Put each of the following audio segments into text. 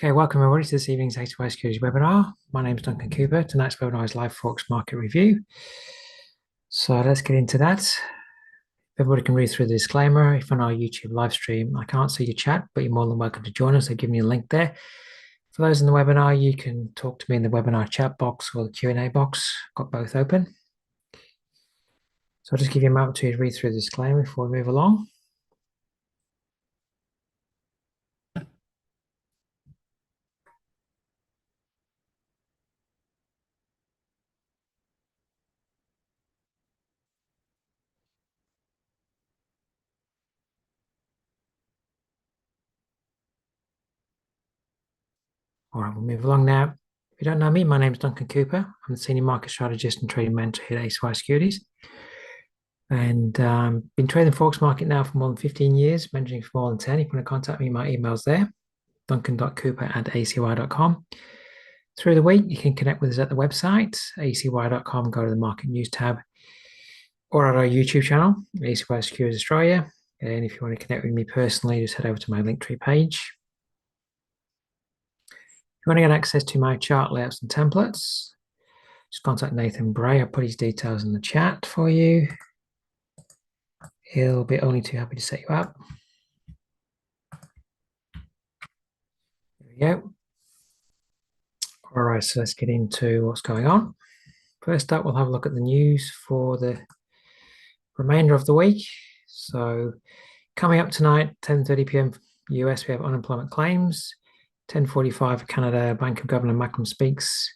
Okay, welcome everybody to this evening's XAUUSD Securities webinar. My name is Duncan Cooper. Tonight's webinar is live Forex market review. So let's get into that. Everybody can read through the disclaimer. If on our YouTube live stream, I can't see your chat, but you're more than welcome to join us. I've given you a link there. For those in the webinar, you can talk to me in the webinar chat box or the Q&A box. Got both open. So I'll just give you a moment to read through the disclaimer before we move along. All right, we'll move along now. If you don't know me, my name is Duncan Cooper. I'm the Senior Market Strategist and Trading Mentor here at XAUUSD Securities. And been trading the Forex market now for more than 15 years, mentoring for more than 10. If you want to contact me, my email's there, duncan.cooper@acy.com. Through the week, you can connect with us at the website, acy.com, go to the Market News tab, or at our YouTube channel, ACY Securities Australia. And if you want to connect with me personally, just head over to my Linktree page. If you want to get access to my chart layouts and templates, just contact Nathan.bray. I'll put his details in the chat for you. He'll be only too happy to set you up. There we go. All right, so let's get into what's going on. First up, we'll have a look at the news for the remainder of the week. So coming up tonight, 10:30 p.m. US, we have unemployment claims. 10:45 Canada, Bank of Governor Macklem speaks.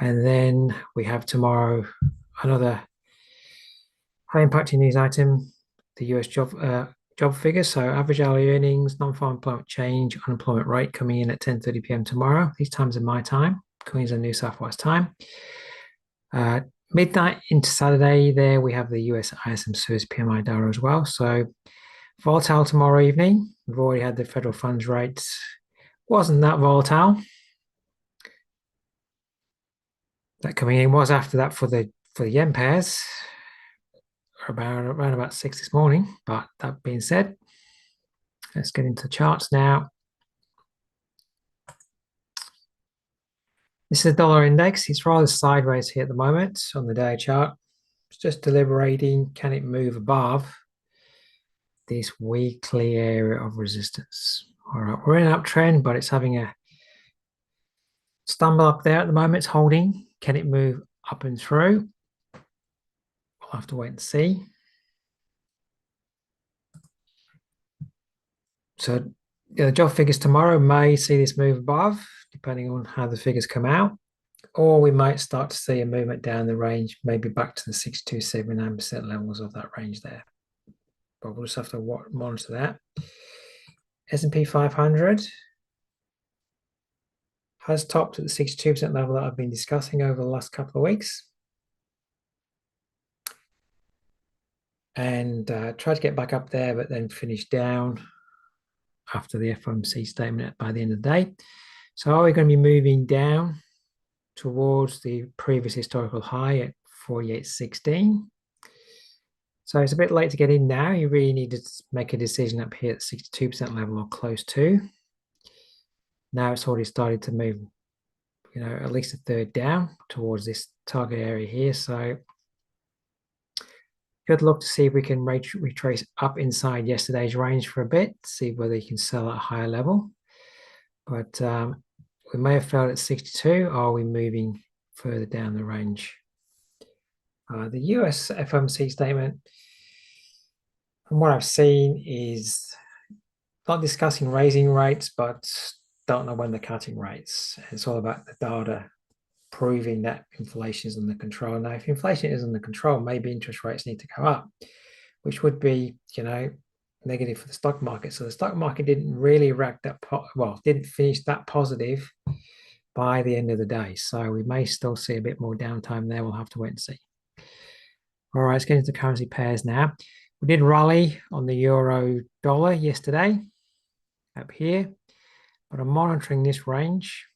And then we have tomorrow another high impacting news item, the US job figures. So average hourly earnings, non-farm employment change, unemployment rate coming in at 10:30 p.m. tomorrow. These times are my time, Queensland, New South Wales time. Midnight into Saturday, there we have the US ISM Service PMI data as well. So volatile tomorrow evening. We've already had the federal funds rate. Wasn't that volatile. That coming in was after that for the yen pairs. Around about 6 this morning. But that being said, let's get into the charts now. This is the dollar index. It's rather sideways here at the moment on the day chart. It's just deliberating. Can it move above this weekly area of resistance? All right, we're in an uptrend, but it's having a stumble up there at the moment. It's holding. Can it move up and through? We'll have to wait and see. So the job figures tomorrow may see this move above, depending on how the figures come out, or we might start to see a movement down the range, maybe back to the 6.279% levels of that range there. But we'll just have to monitor that. S&P 500 has topped at the 62% level that I've been discussing over the last couple of weeks. And tried to get back up there, but then finished down after the FOMC statement by the end of the day. So are we going to be moving down towards the previous historical high at 48.16? So it's a bit late to get in now. You really need to make a decision up here at 62% level or close to. Now it's already started to move, at least a third down towards this target area here. So good look to see if we can retrace up inside yesterday's range for a bit, see whether you can sell at a higher level. But we may have failed at 62. Are we moving further down the range? The US FOMC statement, from what I've seen, is not discussing raising rates, but don't know when they're cutting rates. It's all about the data proving that inflation is under control. Now, if inflation is under control, maybe interest rates need to go up, which would be, negative for the stock market. So the stock market didn't really didn't finish that positive by the end of the day. So we may still see a bit more downtime there. We'll have to wait and see. All right, let's get into currency pairs now. We did rally on the euro dollar yesterday up here, but I'm monitoring this range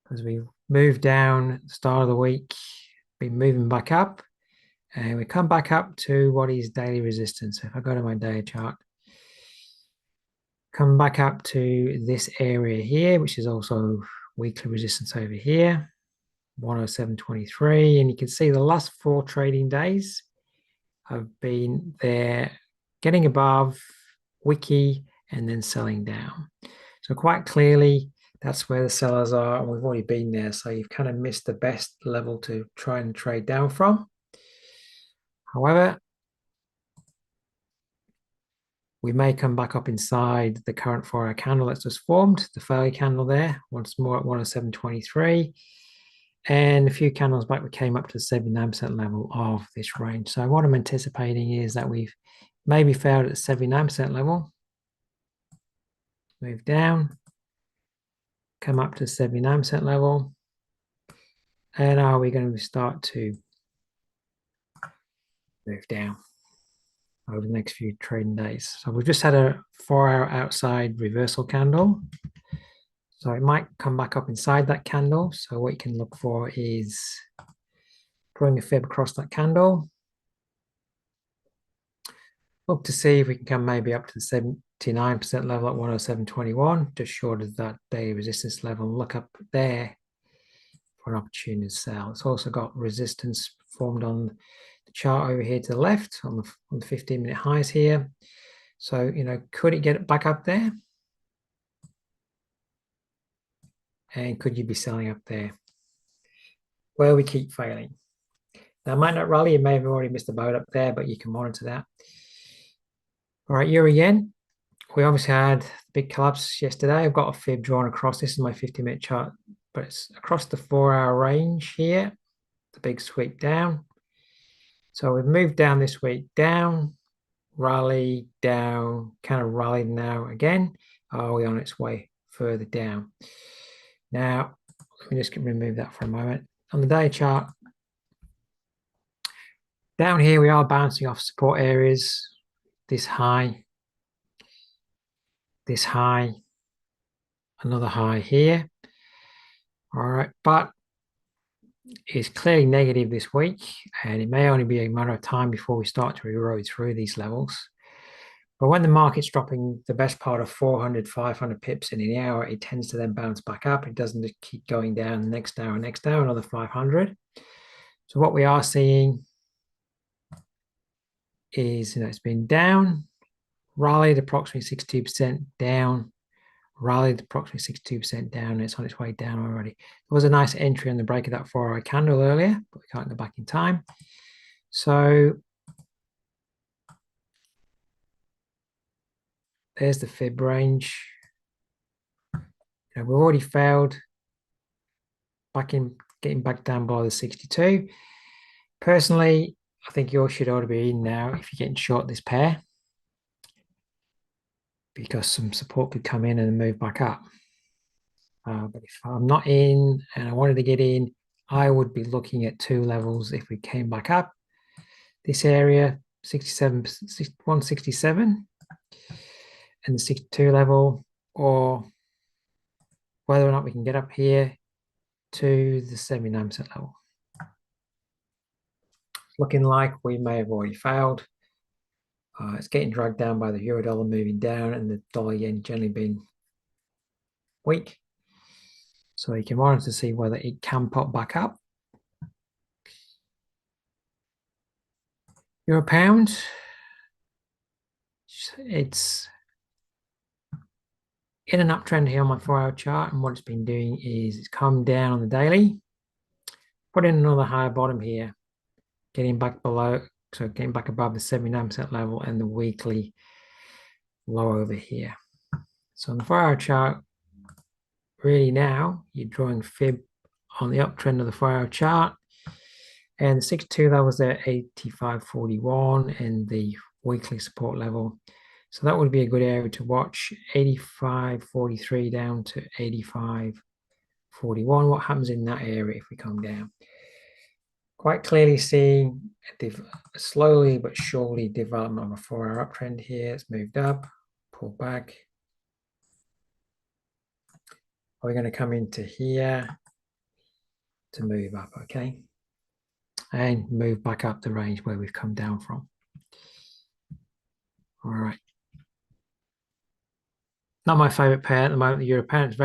as we move down at the start of the week, been moving back up, and we come back up to what is daily resistance. If I go to my daily chart, come back up to this area here, which is also weekly resistance over here, 107.23. And you can see the last 4 trading days have been there getting above wiki and then selling down. So quite clearly, that's where the sellers are, and we've already been there. So you've kind of missed the best level to try and trade down from. However, we may come back up inside the current 4-hour candle that's just formed, the failure candle there, once more at 107.23. And a few candles back, we came up to the 79% level of this range. So what I'm anticipating is that we've maybe failed at the 79% level, move down, come up to the 79% level, and are we going to start to move down over the next few trading days? So we've just had a 4-hour outside reversal candle. So it might come back up inside that candle. So what you can look for is drawing a fib across that candle. Look to see if we can come maybe up to the 79% level at 107.21, just short of that daily resistance level. Look up there for an opportunity to sell. It's also got resistance formed on the chart over here to the left on the 15-minute highs here. So, could it get back up there? And could you be selling up there? Well, we keep failing. Now, it might not rally. You may have already missed the boat up there, but you can monitor that. All right, Euro yen. We obviously had big collapse yesterday. I've got a fib drawn across. This is my 50-minute chart, but it's across the 4-hour range here. The big sweep down. So we've moved down this week, down, rally, down, kind of rallied now again. Are we on its way further down? Now, let me just remove that for a moment. On the day chart, down here we are bouncing off support areas. This high, another high here. All right, but it's clearly negative this week, and it may only be a matter of time before we start to erode through these levels. But when the market's dropping the best part of 400, 500 pips in an hour, it tends to then bounce back up. It doesn't just keep going down next hour, another 500. So what we are seeing is, it's been down, rallied approximately 62% down, rallied approximately 62% down, and it's on its way down already. There was a nice entry on the break of that 4-hour candle earlier, but we can't go back in time. So there's the fib range. We've already failed getting back down below the 62. Personally, I think you should ought to be in now if you're getting short this pair, because some support could come in and move back up. But if I'm not in and I wanted to get in, I would be looking at 2 levels if we came back up. This area, 167 and the 62 level, or whether or not we can get up here to the 79% level. Looking like we may have already failed. It's getting dragged down by the euro dollar moving down and the dollar yen generally being weak. So you can monitor to see whether it can pop back up. Euro pound, it's in an uptrend here on my 4-hour chart, and what it's been doing is it's come down on the daily, put in another higher bottom here, getting back below, so getting back above the 79% level and the weekly low over here. So on the 4-hour chart, really now you're drawing fib on the uptrend of the 4-hour chart, and the 62 levels there, 85.41, and the weekly support level. So that would be a good area to watch, 85.43 down to 85.41. What happens in that area if we come down? Quite clearly seeing a slowly but surely development of a 4-hour uptrend here. It's moved up, pull back. We're going to come into here to move up, okay? And move back up the range where we've come down from. All right. Not my favorite pair at the moment. The Euro pound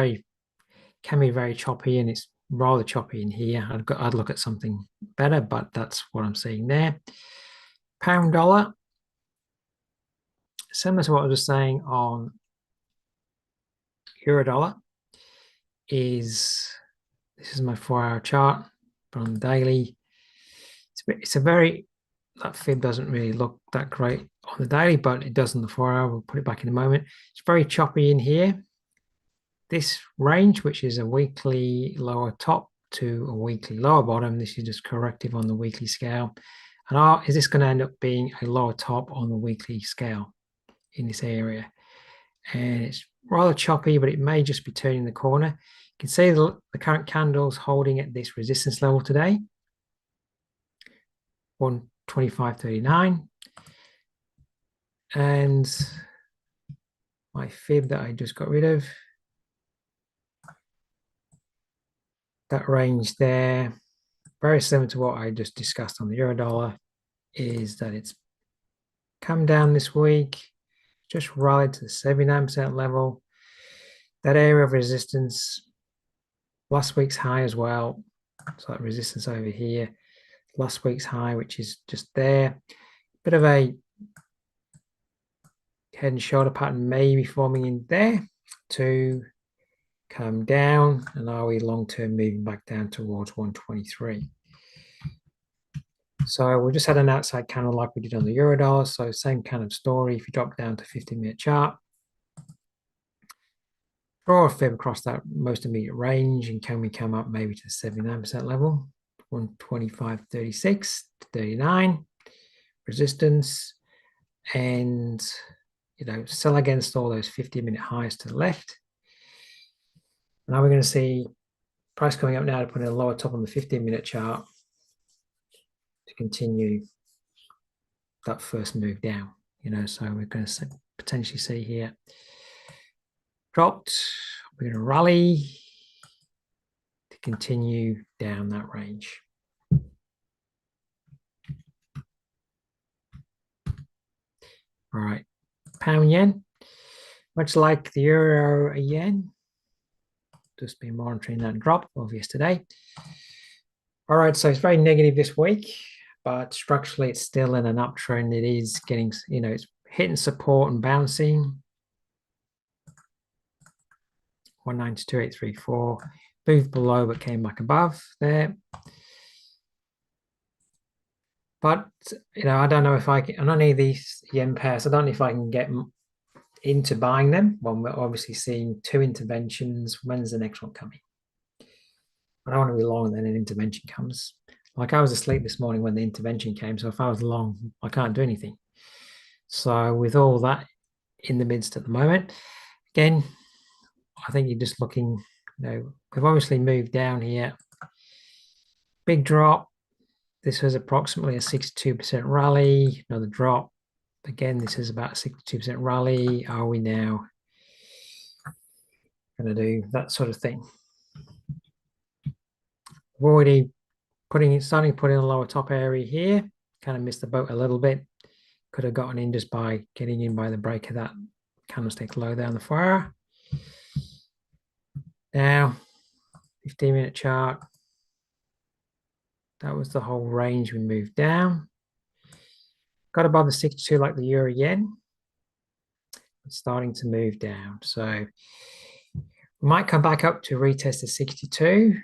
can be very choppy, and it's rather choppy in here. I'd look at something better, but that's what I'm seeing there. Pound dollar, similar to what I was saying on Euro dollar, this is my 4-hour chart, but on the daily, it's a very, that fib doesn't really look that great on the daily, but it does on the 4-hour. We'll put it back in a moment. It's very choppy in here. This range, which is a weekly lower top to a weekly lower bottom, this is just corrective on the weekly scale. And is this going to end up being a lower top on the weekly scale in this area? And it's rather choppy, but it may just be turning the corner. You can see the current candles holding at this resistance level today, 125.39. And my fib that I just got rid of, that range there, very similar to what I just discussed on the euro dollar, is that it's come down this week, just rallied to the 79% level. That area of resistance, last week's high as well. So that resistance over here, last week's high, which is just there. Bit of a head and shoulder pattern maybe forming in there to come down. And are we long-term moving back down towards 123? So we just had an outside candle like we did on the euro dollar. So same kind of story. If you drop down to 15-minute chart, draw a fib across that most immediate range, and can we come up maybe to the 79% level? 125.36 to 39 resistance, and sell against all those 50-minute highs to the left. Now we're going to see price coming up now to put in a lower top on the 15-minute chart to continue that first move down. So we're going to potentially see here dropped. We're going to rally to continue down that range. All right, pound yen, much like the euro yen, just been monitoring that drop of yesterday. All right, so it's very negative this week, but structurally it's still in an uptrend. It is getting, it's hitting support and bouncing. 192.834, moved below but came back above there. But I don't know if I can, on any of these yen pairs, I don't know if I can get into buying them. Well, we're obviously seeing 2 interventions. When's the next one coming? I don't want to be long, and then an intervention comes. Like, I was asleep this morning when the intervention came, so if I was long, I can't do anything. So with all that in the midst at the moment, again, I think you're just looking, we've obviously moved down here. Big drop. This was approximately a 62% rally, another drop. Again, this is about a 62% rally. Are we now going to do that sort of thing? We're already starting to put in a lower top area here. Kind of missed the boat a little bit. Could have gotten in just by getting in by the break of that candlestick low down the 4-hour. Now, 15-minute chart. That was the whole range we moved down. Got above the 62 like the euro yen. It's starting to move down. So we might come back up to retest the 62.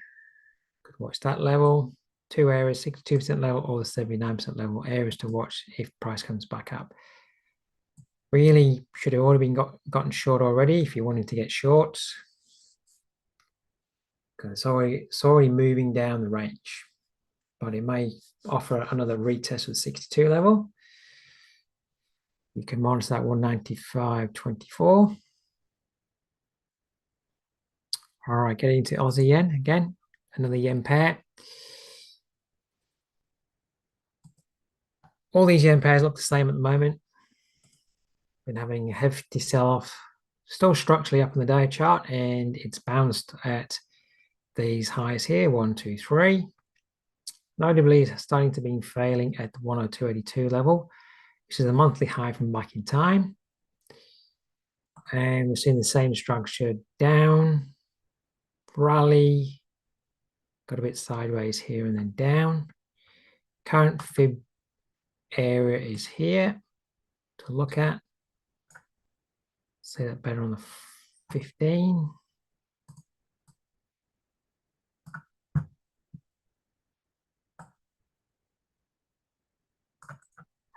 Could watch that level. 2 areas, 62% level or the 79% level areas to watch if price comes back up. Really should have already been gotten short already if you wanted to get shorts. Because it's already moving down the range. But it may offer another retest with 62 level. You can monitor that 195.24. All right, getting into Aussie yen again, another yen pair. All these yen pairs look the same at the moment. Been having a hefty sell-off, still structurally up in the day chart, and it's bounced at these highs here, 1, 2, 3. Notably, it's starting to be failing at the 102.82 level, which is a monthly high from back in time. And we're seeing the same structure down, rally, got a bit sideways here and then down. Current fib area is here to look at. See that better on the 15.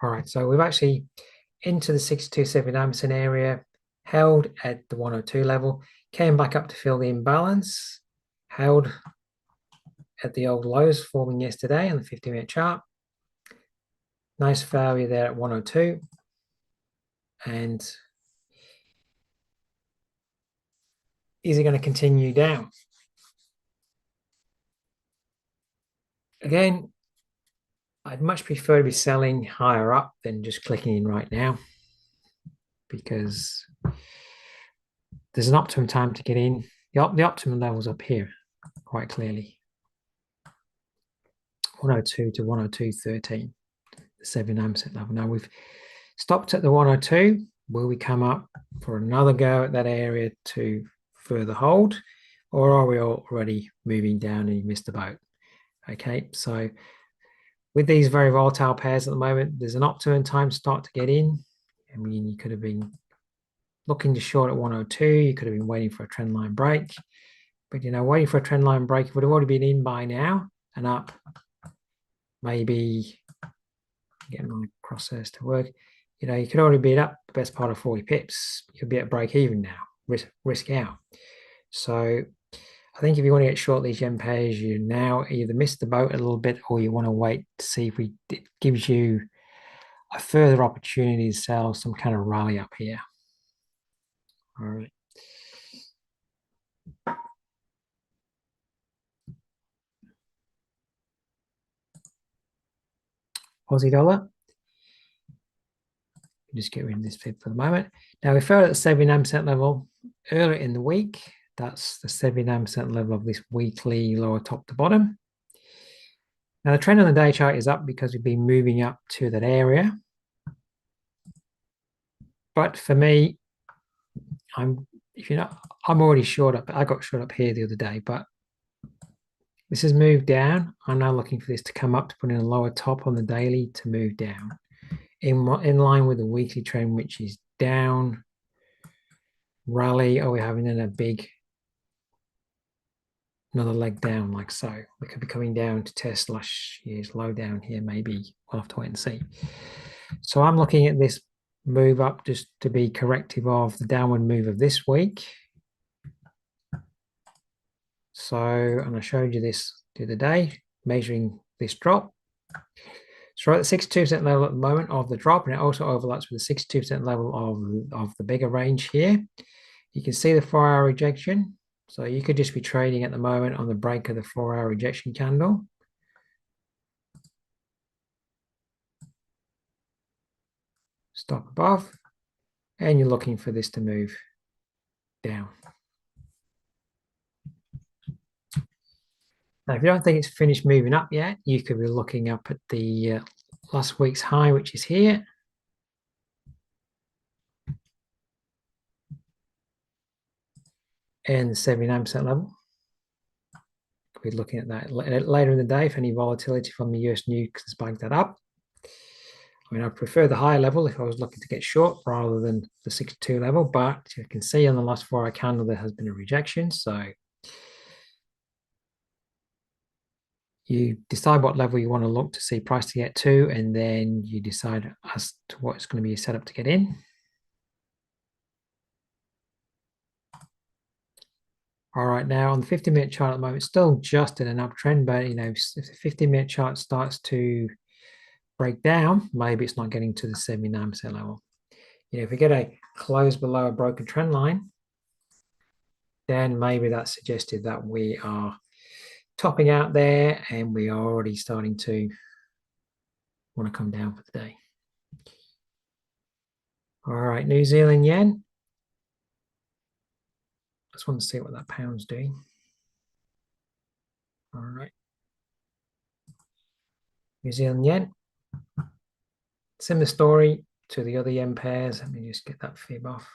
All right, so we've actually into the 62.79% area, held at the 102 level, came back up to fill the imbalance, held at the old lows forming yesterday on the 50-minute chart. Nice failure there at 102. And is it going to continue down? Again, I'd much prefer to be selling higher up than just clicking in right now, because there's an optimum time to get in. The optimum level's up here quite clearly. 102 to 102.13, the 79% level. Now we've stopped at the 102. Will we come up for another go at that area to further hold, or are we already moving down and you missed the boat? Okay, so with these very volatile pairs at the moment, there's an optimum time start to get in. I mean, you could have been looking to short at 102. You could have been waiting for a trend line break. But, you know, waiting for a trend line break would have already been in by now and up. Maybe getting my crosshairs to work. You know, you could already be up the best part of 40 pips. You could be at break even now, risk out. So I think if you want to get short these yen pairs, you now either miss the boat a little bit, or you want to wait to see if it gives you a further opportunity to sell some kind of rally up here. All right. Aussie dollar. Just get rid of this fib for the moment. Now we fell at the 79% level earlier in the week. That's the 79% level of this weekly lower top to bottom. Now the trend on the day chart is up because we've been moving up to that area. But for me, I'm already short up. I got short up here the other day, but this has moved down. I'm now looking for this to come up to put in a lower top on the daily to move down in line with the weekly trend, which is down, rally. Are we having then another leg down like so? We could be coming down to test last year's low down here. Maybe we'll have to wait and see. So I'm looking at this move up just to be corrective of the downward move of this week. So, and I showed you this the other day, measuring this drop. So we're at the 62% level at the moment of the drop, and it also overlaps with the 62% level of the bigger range here. You can see the 4-hour rejection. So you could just be trading at the moment on the break of the 4-hour rejection candle. Stop above, and you're looking for this to move down. Now, if you don't think it's finished moving up yet, you could be looking up at the last week's high, which is here. And the 79% level. We're looking at that later in the day if any volatility from the US nukes has spiked that up. I mean, I prefer the higher level if I was looking to get short rather than the 62 level, but you can see on the last 4-hour candle there has been a rejection. So you decide what level you want to look to see price to get to, and then you decide as to what's going to be a setup to get in. All right, now on the 50-minute chart at the moment, still just in an uptrend, but you know, if the 50-minute chart starts to break down, maybe it's not getting to the 79% level. You know, if we get a close below a broken trend line, then maybe that suggested that we are topping out there and we are already starting to want to come down for the day. All right, New Zealand yen. Just want to see what that pound's doing. All right. New Zealand yen. Similar story to the other yen pairs. Let me just get that fib off.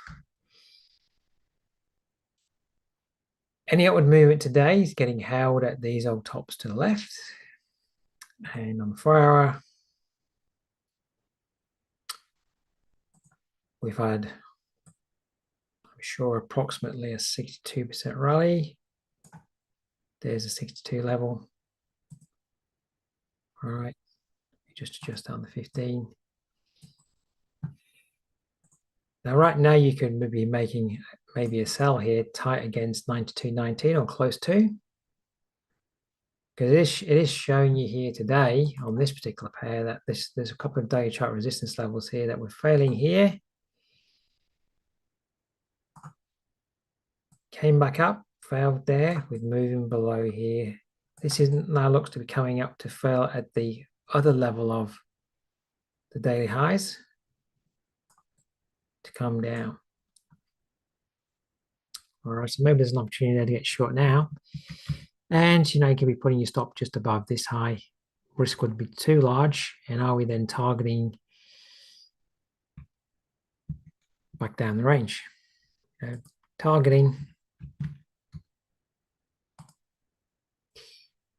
Any upward movement today is getting held at these old tops to the left. And on the 4-hour, we've had, I'm sure, approximately a 62% rally. There's a 62 level. All right, just adjust down the 15. Now, right now, you could be making maybe a sell here tight against 92.19 or close to. Because it is showing you here today on this particular pair that there's a couple of daily chart resistance levels here that we're failing here. Came back up, failed there with moving below here. This isn't now looks to be coming up to fail at the other level of the daily highs to come down. All right, so maybe there's an opportunity there to get short now. And, you know, you can be putting your stop just above this high. Risk would be too large. And are we then targeting back down the range? Targeting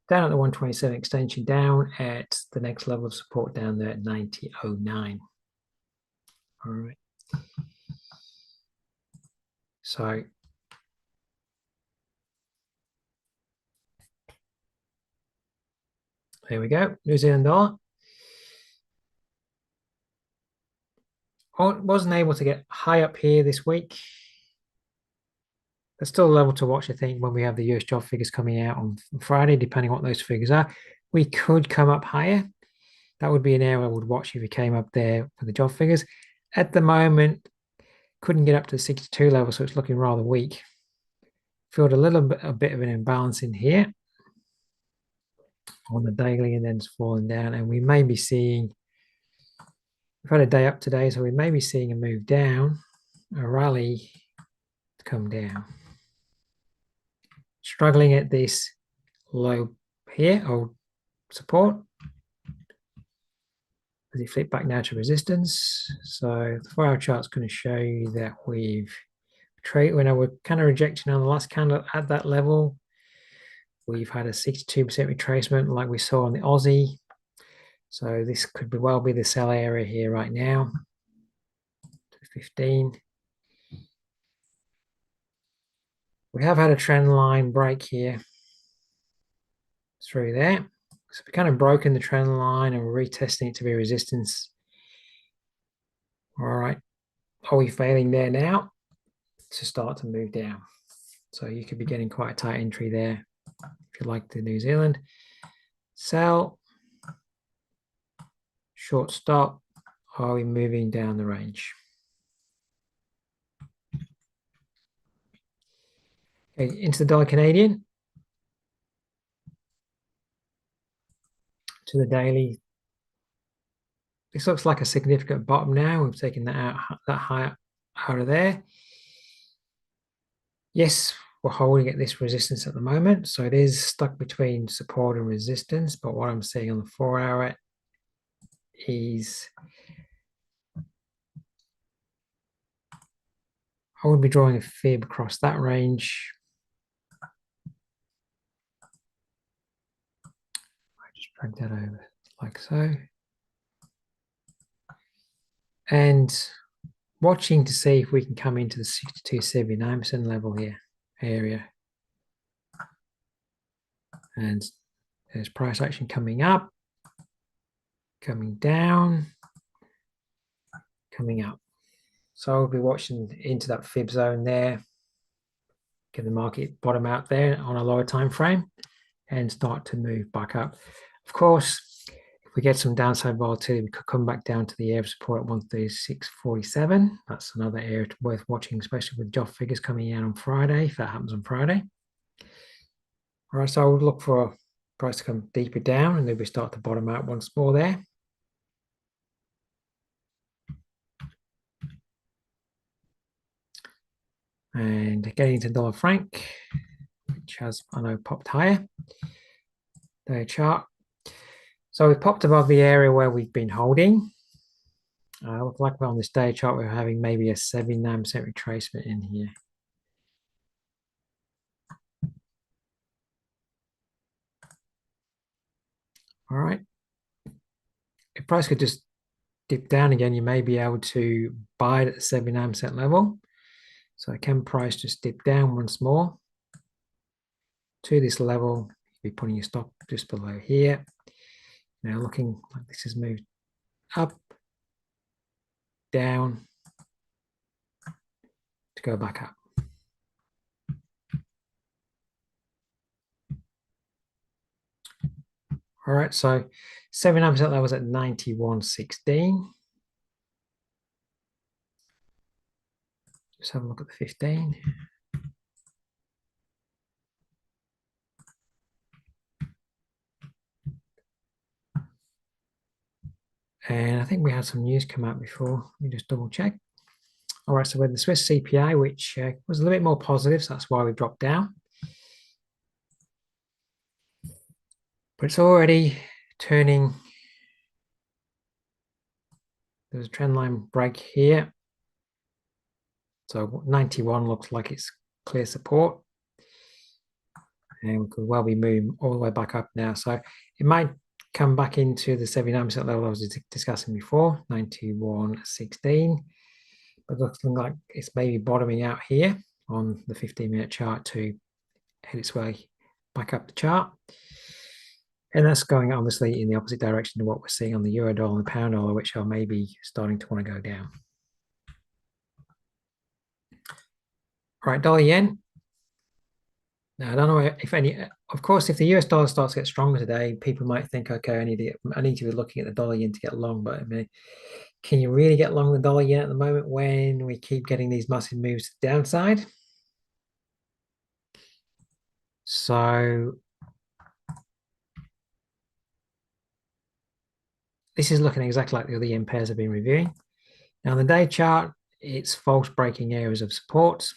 down at the 127 extension, down at the next level of support down there at 90.09. All right. So there we go, New Zealand dollar. Wasn't able to get high up here this week. There's still a level to watch, I think, when we have the US job figures coming out on Friday, depending on what those figures are. We could come up higher. That would be an area I would watch if we came up there for the job figures. At the moment, couldn't get up to the 62 level, so it's looking rather weak. Felt a bit of an imbalance in here on the daily, and then it's falling down. And we may be seeing, we've had a day up today, so we may be seeing a move down, a rally to come down. Struggling at this low here, old support. As you flip back now to resistance. So the 4-hour chart's going to show you that we've traded, when we're kind of rejecting on the last candle at that level. We've had a 62% retracement like we saw on the Aussie. So this could well be the sell area here right now. 15. We have had a trend line break here through there. So we've kind of broken the trend line and we're retesting it to be resistance. All right. Are we failing there now to start to move down? So you could be getting quite a tight entry there if you like the New Zealand. Sell. Short stop. Are we moving down the range? Okay, into the dollar Canadian. To the daily. This looks like a significant bottom now. We've taken that out, that high out of there. Yes, we're holding at this resistance at the moment. So it is stuck between support and resistance. But what I'm seeing on the 4-hour is I would be drawing a fib across that range. I just drag that over like so. And watching to see if we can come into the 62.79% level here, area. And there's price action coming up, coming down, coming up. So I'll be watching into that fib zone there, get the market bottom out there on a lower time frame and start to move back up. Of course, if we get some downside volatility, we could come back down to the area of support at 136.47. That's another area worth watching, especially with job figures coming out on Friday, if that happens on Friday. All right, so I would look for a price to come deeper down and then we start to bottom out once more there. And getting into dollar franc, which has, I know, popped higher. Their chart. So we've popped above the area where we've been holding. Look like on this day chart, we're having maybe a 79% retracement in here. All right. If price could just dip down again, you may be able to buy it at the 79% level. So can price just dip down once more to this level? You'll be putting your stop just below here. Now looking like this has moved up, down, to go back up. All right, so 79% levels at 91.16. Just have a look at the 15. And I think we had some news come out before. Let me just double check. All right, so we had the Swiss CPI, which was a little bit more positive, so that's why we dropped down. But it's already turning. There's a trend line break here. So 91 looks like it's clear support. And we could well be moving all the way back up now. So it might come back into the 79% level I was discussing before, 91.16. But it looks like it's maybe bottoming out here on the 15-minute chart to head its way back up the chart. And that's going obviously in the opposite direction to what we're seeing on the euro dollar and the pound dollar, which are maybe starting to want to go down. All right, dollar yen. Now, I don't know if any, of course, if the US dollar starts to get stronger today, people might think, okay, I need to be looking at the dollar yen to get long. But I mean, can you really get long the dollar yen at the moment when we keep getting these massive moves to the downside? So this is looking exactly like the other yen pairs I've been reviewing. Now, on the day chart, it's false breaking areas of support.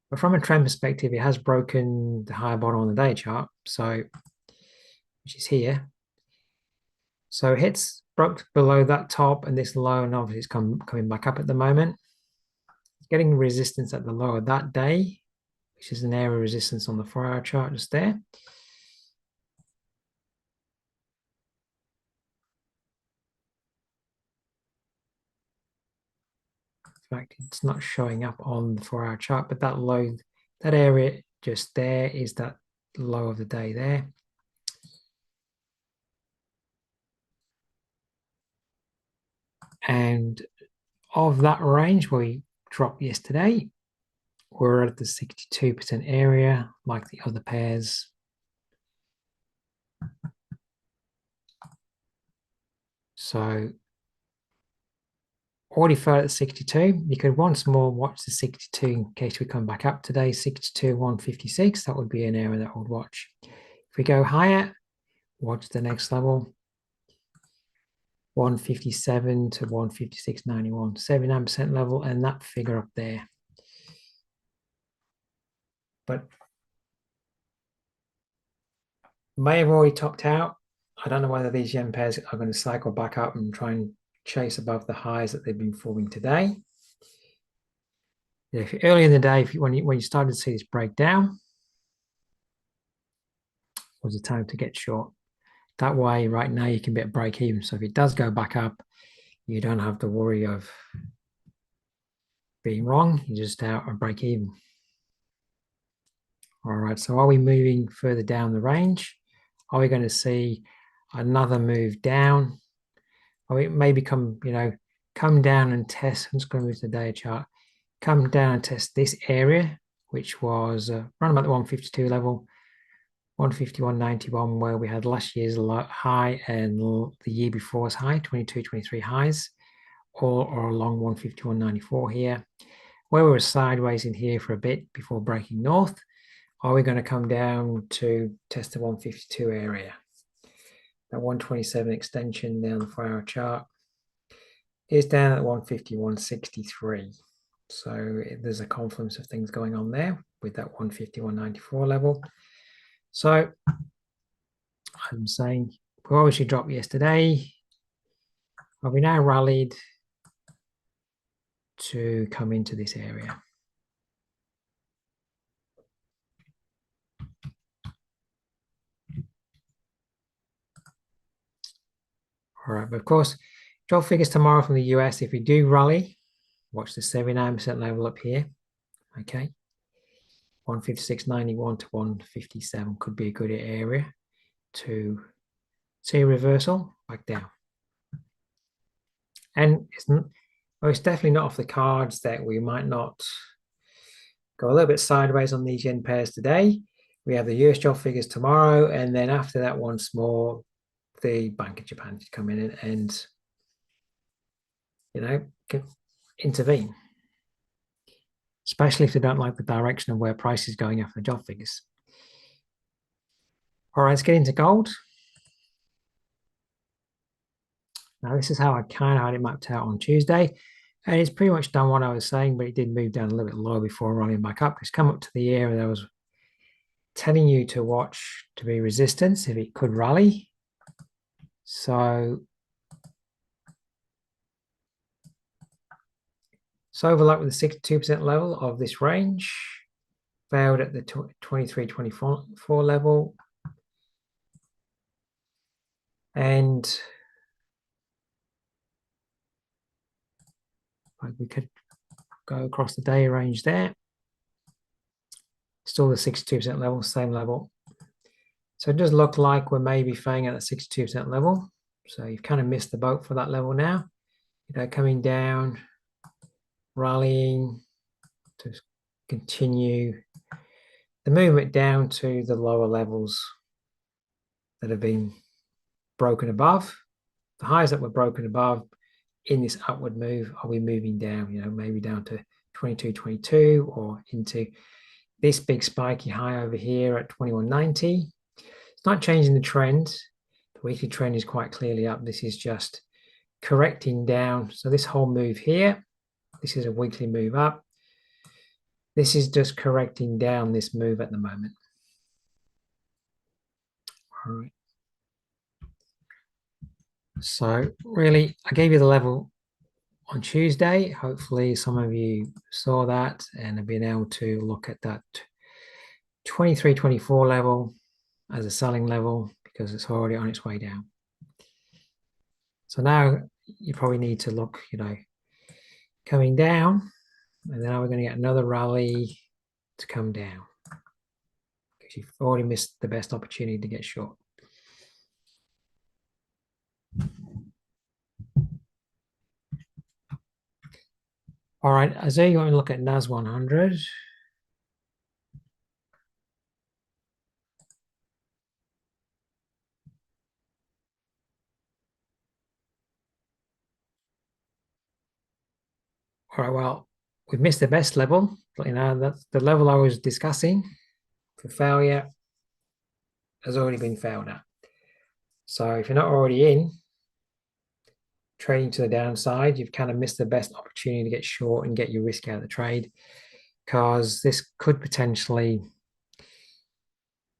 But from a trend perspective, it has broken the higher bottom on the day chart, so which is here. So it broke below that top and this low, and obviously it's coming back up at the moment. It's getting resistance at the low of that day, which is an area of resistance on the 4-hour chart just there. In fact, it's not showing up on the 4-hour chart, but that low, that area just there is that low of the day there. And of that range where we dropped yesterday, we're at the 62% area, like the other pairs. So already fell at 62. You could once more watch the 62 in case we come back up today. 62, 156, that would be an area that I would watch. If we go higher, watch the next level. 157 to 156.91, 79% level, and that figure up there. But may have already topped out. I don't know whether these yen pairs are going to cycle back up and try and chase above the highs that they've been forming today. If early in the day, when you started to see this breakdown, was the time to get short. That way, right now, you can be at break even. So if it does go back up, you don't have to worry of being wrong. You're just out of break even. All right, so are we moving further down the range? Are we going to see another move down? Or it may become, come down and test. I'm just going to move to the day chart. Come down and test this area, which was around about the 152 level, 151.91, where we had last year's high and the year before's high, 22, 23 highs, or along 151.94 here, where we were sideways in here for a bit before breaking north. Are we going to come down to test the 152 area? That 127 extension down the 4-hour chart is down at 151.63. So there's a confluence of things going on there with that 151.94 level. So I'm saying we obviously dropped yesterday. Have we now rallied to come into this area? All right, but of course, job figures tomorrow from the US. If we do rally, watch the 79% level up here. Okay. 156.91 to 157 could be a good area to see a reversal back down. And it's definitely not off the cards that we might not go a little bit sideways on these yen pairs today. We have the US job figures tomorrow, and then after that, once more, the Bank of Japan to come in and intervene, especially if they don't like the direction of where price is going after the job figures. All right, let's get into gold. Now, this is how I kind of had it mapped out on Tuesday. And it's pretty much done what I was saying, but it did move down a little bit lower before running back up. It's come up to the area that I was telling you to watch to be resistance if it could rally. So overlap with the 62% level of this range. Failed at the 23-24 level. And we could go across the day range there. Still the 62% level, same level. So it does look like we're maybe failing at the 62% level. So you've kind of missed the boat for that level now. Coming down, rallying to continue the movement down to the lower levels that have been broken above. The highs that were broken above in this upward move, are we moving down, maybe down to 22.22 or into this big spiky high over here at 21.90. It's not changing the trend. The weekly trend is quite clearly up. This is just correcting down. So this whole move here, this is a weekly move up. This is just correcting down this move at the moment. All right. So really, I gave you the level on Tuesday. Hopefully some of you saw that and have been able to look at that 23-24 level as a selling level because it's already on its way down. So now you probably need to look, coming down, and now we're going to get another rally to come down because you've already missed the best opportunity to get short. All right, as you're going to look at NAS 100. All right, well, we've missed the best level. That's the level I was discussing for failure has already been failed at. So if you're not already in, trading to the downside, you've kind of missed the best opportunity to get short and get your risk out of the trade because this could potentially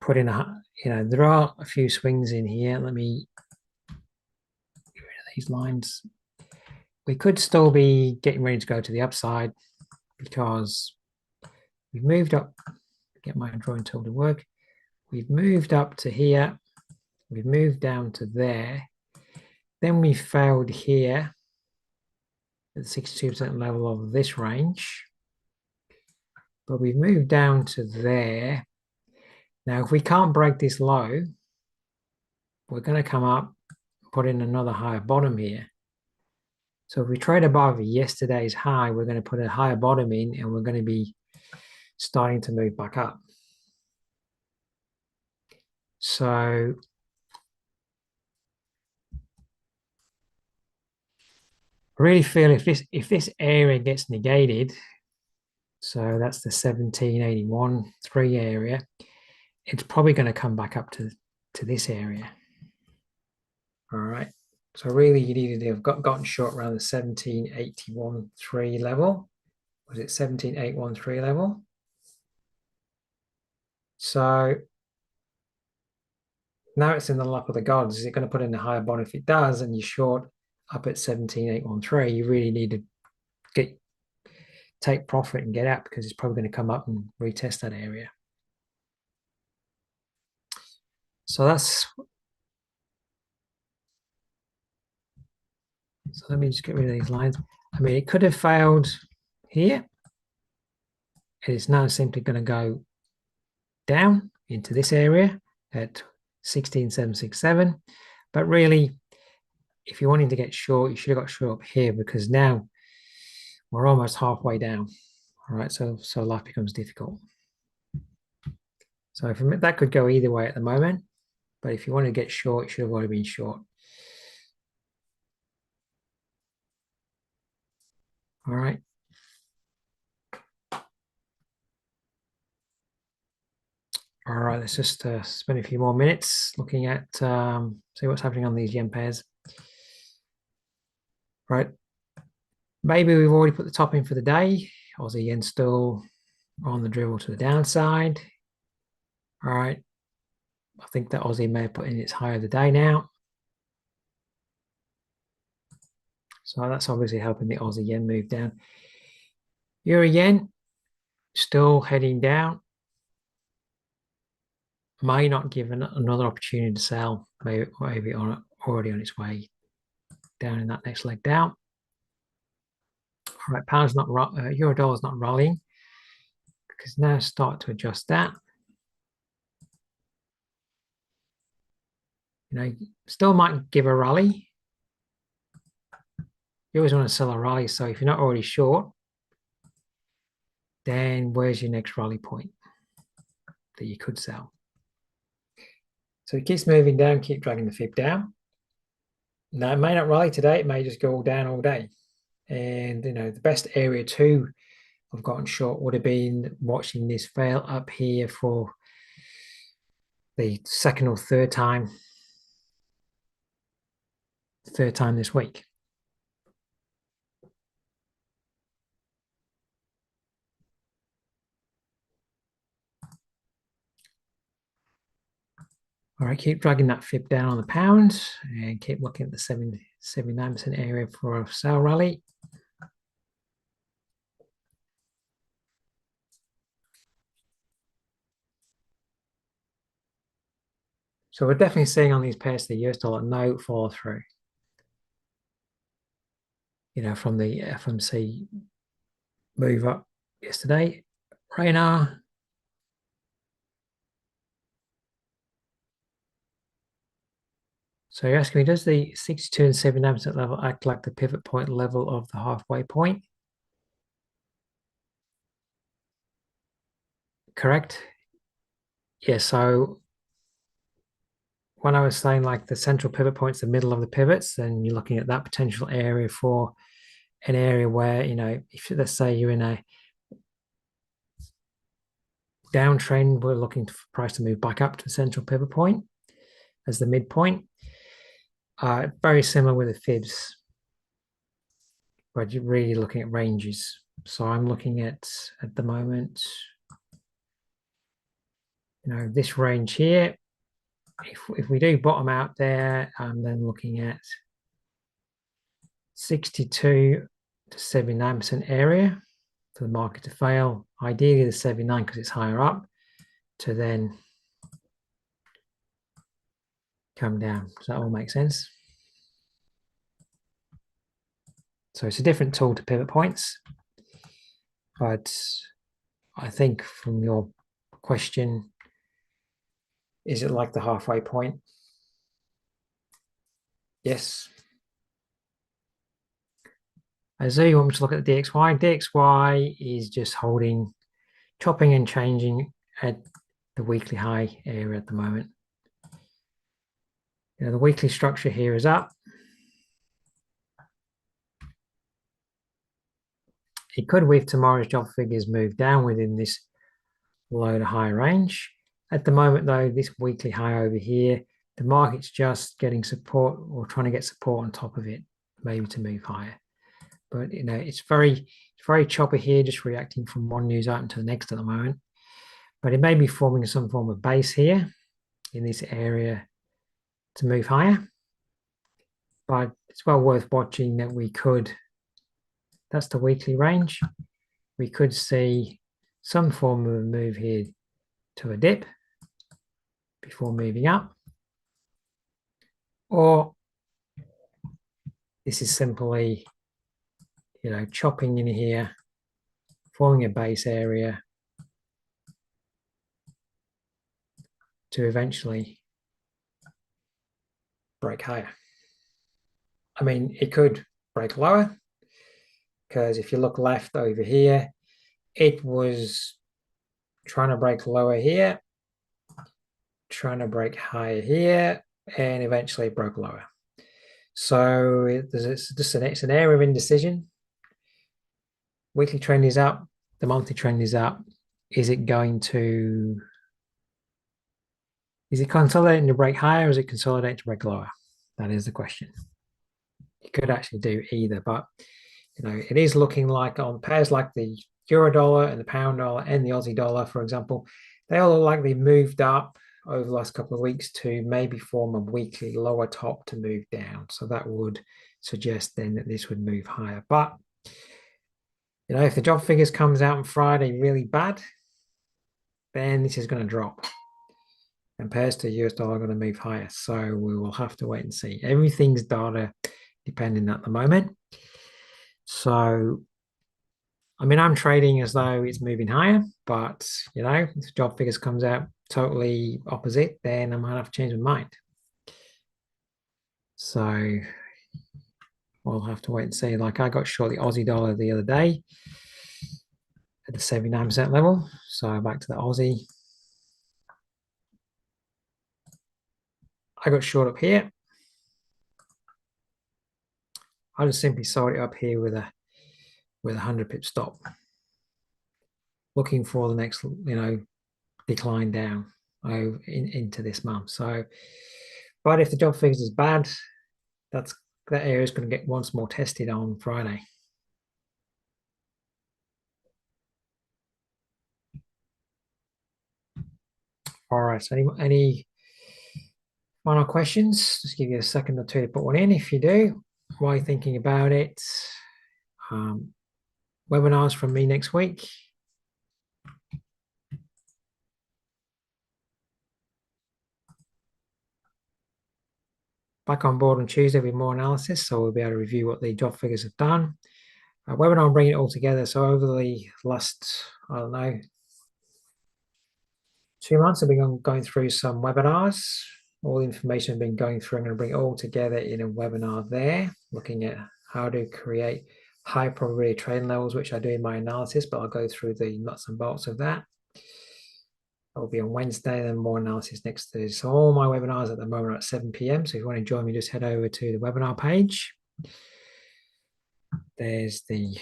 put in there are a few swings in here. Let me get rid of these lines. We could still be getting ready to go to the upside because we've moved up. Get my drawing tool to work. We've moved up to here. We've moved down to there. Then we failed here at the 62% level of this range. But we've moved down to there. Now, if we can't break this low, we're going to come up, put in another higher bottom here. So if we trade above yesterday's high, we're going to put a higher bottom in and we're going to be starting to move back up. So I really feel if this area gets negated, so that's the 1781.3 area, it's probably going to come back up to this area. All right. So really you needed to have gotten short around the 1781.3 level. Was it 17.813 level? So now it's in the lap of the gods. Is it going to put in a higher bond? If it does, and you're short up at 17.813, you really need to take profit and get out because it's probably going to come up and retest that area. So that's So let me just get rid of these lines. I mean, it could have failed here. It is now simply going to go down into this area at 16,767. But really, if you're wanting to get short, you should have got short up here, because now we're almost halfway down. All right, so life becomes difficult. So from it, that could go either way at the moment. But if you want to get short, you should have already been short. All right. All right, let's just spend a few more minutes looking at, see what's happening on these yen pairs. Right. Maybe we've already put the top in for the day. Aussie yen still on the dribble to the downside. All right. I think that Aussie may have put in its high of the day now. So that's obviously helping the Aussie yen move down. Euro yen still heading down. May not give another opportunity to sell. Maybe already on its way down in that next leg down. All right, pound's not euro dollar's not rallying, because now start to adjust that. You know, still might give a rally. You always want to sell a rally, so if you're not already short, then where's your next rally point that you could sell? So it keeps moving down, keep dragging the fib down. Now, it may not rally today, it may just go down all day. And, you know, the best area to have gotten short would have been watching this fail up here for the second or third time this week. All right, keep dragging that fib down on the pound and keep looking at the 79% area for a sell rally. So we're definitely seeing on these pairs the US dollar no follow through. You know, from the FMC move up yesterday, right now. So you're asking me, does the 62 and 79% level act like the pivot point level of the halfway point? Correct. Yeah, so when I was saying like the central pivot point's the middle of the pivots, then you're looking at that potential area for an area where, you know, if let's say you're in a downtrend, we're looking for price to move back up to the central pivot point as the midpoint. Very similar with the fibs, but you're really looking at ranges. So I'm looking at the moment, you know, this range here. If we do bottom out there, I'm then looking at 62 to 79% area for the market to fail. Ideally the 79 because it's higher up, to then come down. Does that all make sense? So it's a different tool to pivot points, but I think from your question, is it like the halfway point? Yes. So you want me to look at the DXY? DXY is just holding, chopping and changing at the weekly high area at the moment. You know, the weekly structure here is up. It could, with tomorrow's job figures, move down within this low to high range. At the moment, though, this weekly high over here, the market's just getting support or trying to get support on top of it, maybe to move higher. But, you know, it's very choppy here, just reacting from one news item to the next at the moment. But it may be forming some form of base here in this area to move higher. But it's well worth watching that we could, that's the weekly range. We could see some form of a move here to a dip before moving up. Or this is simply, you know, chopping in here, forming a base area to eventually break higher. I mean, it could break lower, because if you look left over here, it was trying to break lower here, trying to break higher here, and eventually it broke lower. So it's just it's an area of indecision. Weekly trend is up, the monthly trend is up. Is it consolidating to break higher, or is it consolidating to break lower? That is the question. You could actually do either, but you know, it is looking like on pairs like the euro dollar and the pound dollar and the Aussie dollar, for example, they all look like they moved up over the last couple of weeks to maybe form a weekly lower top to move down. So that would suggest then that this would move higher. But you know, if the job figures comes out on Friday really bad, then this is going to drop. And pairs to US dollar are going to move higher. So we will have to wait and see. Everything's data dependent at the moment. So, I mean, I'm trading as though it's moving higher, but you know, if the job figures comes out totally opposite, then I might have to change my mind. So we'll have to wait and see. Like I got short the Aussie dollar the other day at the 79% level. So back to the Aussie. I got short up here. I just simply sold it up here with a 100 pip stop, looking for the next, you know, decline down into this month. So, but if the job figures is bad, that area is going to get once more tested on Friday. All right. So any final questions? Just give you a second or two to put one in. If you do, while you're thinking about it, webinars from me next week. Back on board on Tuesday with more analysis, so we'll be able to review what the job figures have done. Webinar, I'm bringing it all together. So over the last, I don't know, 2 months, I've been going through some webinars. All the information I've been going through, I'm going to bring it all together in a webinar there, looking at how to create high probability trading levels, which I do in my analysis, but I'll go through the nuts and bolts of that. That will be on Wednesday, then more analysis next Thursday. So all my webinars at the moment are at 7 p.m. So if you want to join me, just head over to the webinar page. There's the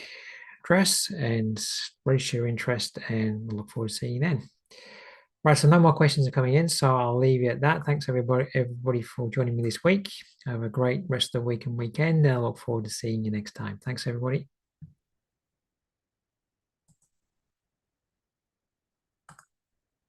address and register your interest, and we'll look forward to seeing you then. Right, so no more questions are coming in, so I'll leave you at that. Thanks everybody for joining me this week. Have a great rest of the week and weekend. I look forward to seeing you next time. Thanks everybody.